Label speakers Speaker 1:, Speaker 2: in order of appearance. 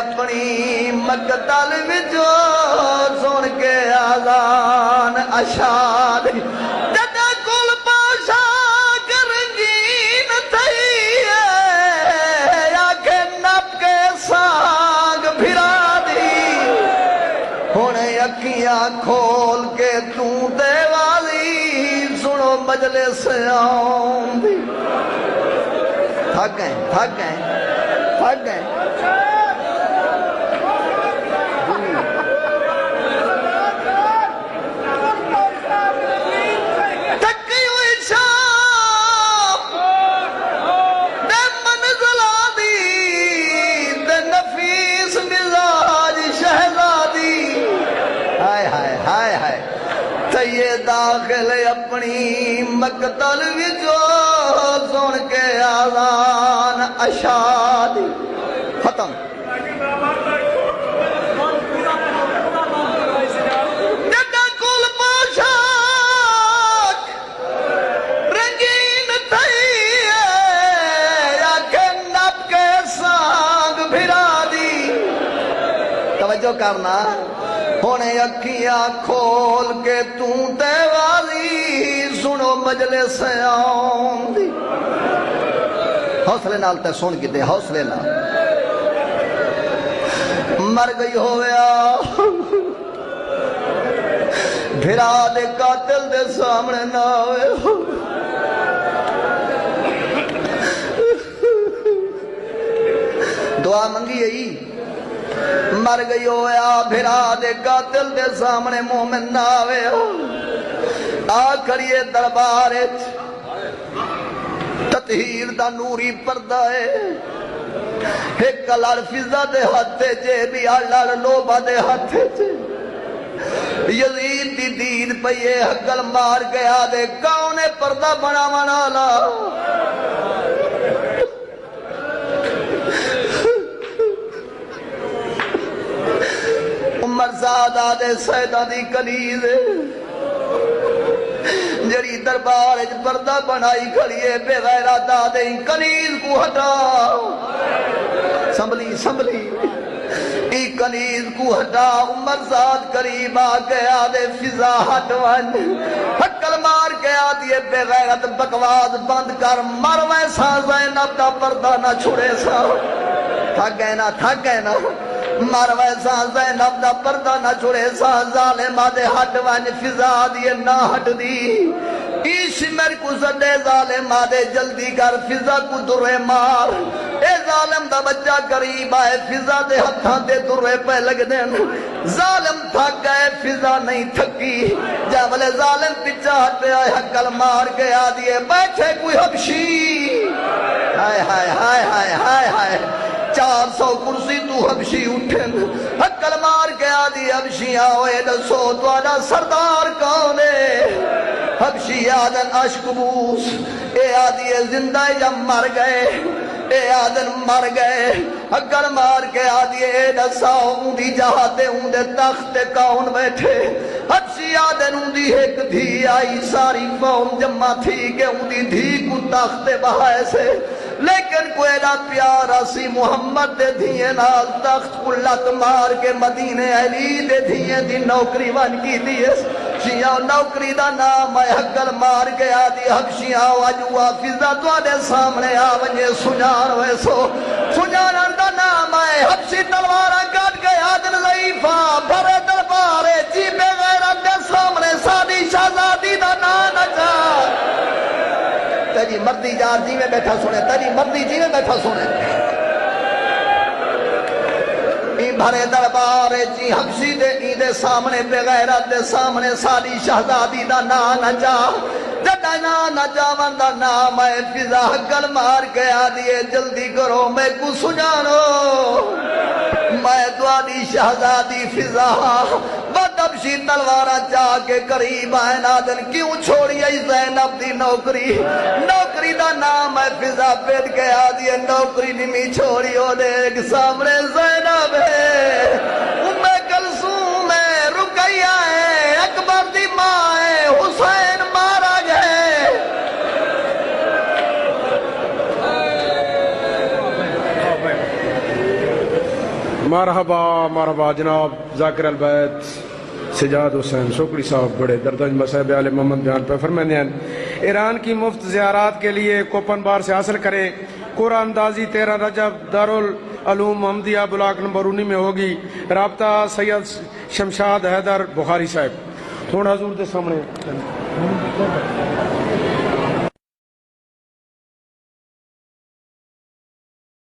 Speaker 1: اپنی مقتل وچو سن کے آذان اشاد جدا کل پاشا کرنگین تھی آکھے نپ کے سانگ بھرا دی ہونے اکھیاں کھول کے توں دے والی سنو مجلس آؤں دی تھک گئے تھک گئے تھک گئے تھکی ہوئی شام دے منزل آدی دے نفیس مزاج شہزادی ہائے ہائے ہائے ہائے تیے داخل اپنی مقتل وچو سن کے آذان اشاد ختم جدا کل پوشاک رنگین تھی آنکھیں نپ کے سانگ بھرا دی توجہ کرنا ہونے اکھیاں کھول کے توں تے والی سنو مجلس آؤں دی حوصلے نال تے سن کی دے حوصلے نال مر گئی ہویا بھرا دے قاتل دے سامنے نہ ہوئے دعا منگی ہے مر گئی ہویا بھرا دے قاتل دے سامنے مومن نہ ہوئے آکھڑیے دربار تطہیر دا نوری پردہ ہے ایک لڑ فضا دے ہاتھے جے بھی لڑ لوبا دے ہاتھے جے یزید دی دید پئیے حقل مار گیا دے کونے پردہ بنا منالا عمر زادہ دے سیدہ دی کنیز جڑی دربار پردہ بنائی کھڑیے بے غیرہ دادے کنیز کو ہٹا سنبھلی سنبھلی ای کنیز کو ہٹا عمر زاد قریب آ گیا دے فضا ہٹ ون حکل مار گیا دیے بے غیرت بکواز بند کر مر ویسا زینب دا پردہ نہ چھڑے سا تھک گئے نا مر ویسا زینب دا پردہ نہ چھڑے سا ظالمہ دے ہٹ ون فضا دیے نہ ہٹ دی ایش میرے کو زدے ظالمہ دے جلدی کر فضا کو درے مار اے ظالم دا بچہ قریب آئے فضا دے ہتھاں دے درے پہ لگ دین ظالم تھک گئے فضا نہیں تھکی جاولے ظالم پچھا ہٹے آئے حقل مار گیا دیے بیٹھے کوئی حبشی ہائے ہائے ہائے ہائے ہائے ہائے 400 کرسی تو حبشی اٹھن حقل مار گیا دی حبشی آوے دسو تو آجا سردار کونے حبشی آدن اشکبوس اے آدھی زندہ یا مر گئے اے آدن مر گئے حقل مار کے آدھی دساؤ اندھی جہاتے اندھے تخت کون بیٹھے حبشی آدن اندھی ایک دھی آئی ساری قوم جمع تھی کہ اندھی دھی کو تخت بہائے سے لیکن کوئی نہ پیارا سی محمد دے دھیے نال تخت کلت مار کے مدینے علی دے دھیے دی نوکری ون کی دیئے شیعہ نوکری دا نام ہے حقل مار گیا دی حبشیاں واجوا فضا تو آدھے سامنے آونجے سنان ویسو سنان دا نام ہے حبشی تلوارہ کٹ گیا دن ضعیفہ بھرے دربارے جی بے غیرت دے سامنے سادی شہزادی دا نام نچا تیری مردی جار جی میں بیٹھا سنے تیری مردی جی میں بیٹھا سنے بھرے دربار جی حبشی دے سامنے بے غیرت دے سامنے ساری شہزادی دا نا نجا جدا نا نجا وندہ نام ہے فضا حقل مار گیا دیئے جلدی کرو میں کو سجانو میں دوانی شہزادی فضا بدبشی تلوارہ جا کے قریب آئے نادن کیوں چھوڑی ای زینب دی نوکری دا نام ہے فضا پیٹ گیا دیئے نوکری نمی چھوڑی ہو دے ایک سامنے زینب ہے ام کلثوم ہے رقیہ ہے اکبر دی ماں ہے حسین مارا گئے
Speaker 2: مرحبا مرحبا جناب ذاکر البیت سجاد حسین شکری صاحب بڑے دردنج مصحب علی محمد بیان پہ فرمانے ہیں ایران کی مفت زیارات کے لیے کوپن بار سے حاصل کریں قرآن اندازی 13 رجب دارالعلوم محمدیہ بلاک نمبر 19 میں ہوگی رابطہ سید شمشاد حیدر بخاری صاحب تھوڑا حضور دے سامنے